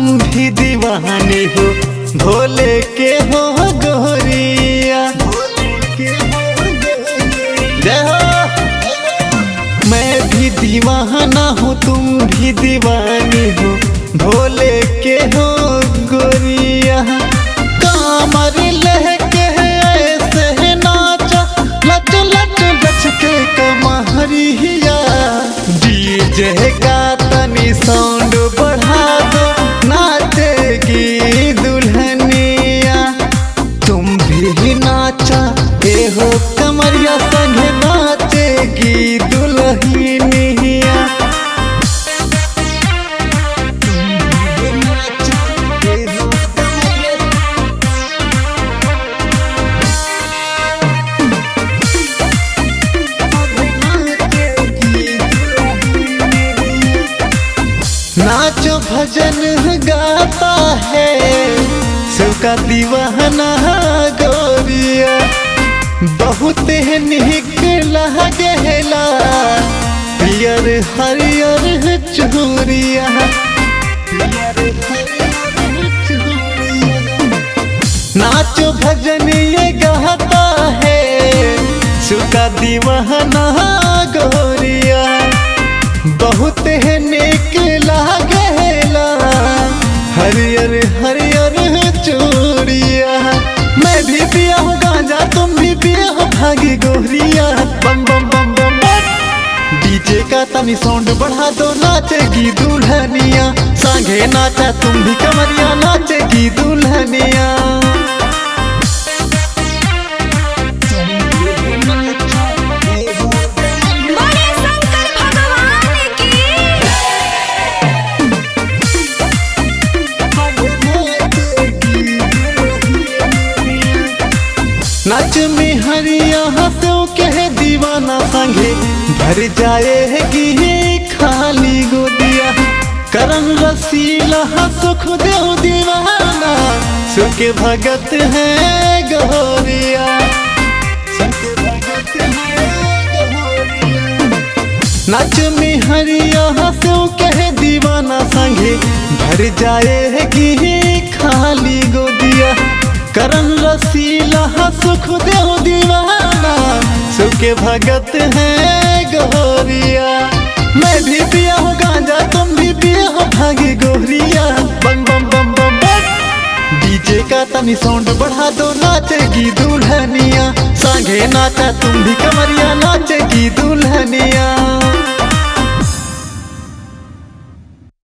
तुम भी दीवाने हो, भोले के हो गोरिया। जय हो। मैं भी दीवाना हूँ, तुम भी दीवानी हो, भोले के हो गोरिया। कामर लहके ऐसे नाचा, लच लच लच के कमरिया। डीजे का तनी साउंड बढ़ा दो, नाचेगी दुल्हनिया। तुम भी नाचा ए हो कमरिया, संगे नाचेगी दुल्हनिया। नाचो भजन गाता है सबका दीवाना गोरिया। बहुत निक लगेला पियर हरियर चूड़िया। नाचो भजन ये गाता है सबका दीवाना गोरिया। बहुत निक लागेला हरियर हरियर चूड़िया। मैं भी पिया हूँ गांजा, तुम भी पिया हो भागी गोरिया। बम बम बम बम बम। डीजे का तनी साउंड बढ़ा दो, नाचेगी दुल्हनिया। सांगे नाचा तुम भी कमरिया, नाचेगी दुल्हनिया। नाच में हरिया हंसो कह दीवाना, संगे भर जाएगी खाली गोदिया। करम रसीला हंसो खुद दीवाना, सुके भगत है गोरिया। नाच में हरिया हंसो कह दीवाना, संगे भर जाएगी खाली गोदिया। करन रसीला हंस खुद दीवाना, सुके भगत है गोरिया। मैं भी पिया हूँ गांजा, तुम भी पिया हो भागी गोरिया। बम बम बम बम बम। डीजे का तनी साउंड बढ़ा दो, नाचेगी दुल्हनिया। सांगे नाचा तुम भी कमरिया, नाचेगी दुल्हनिया।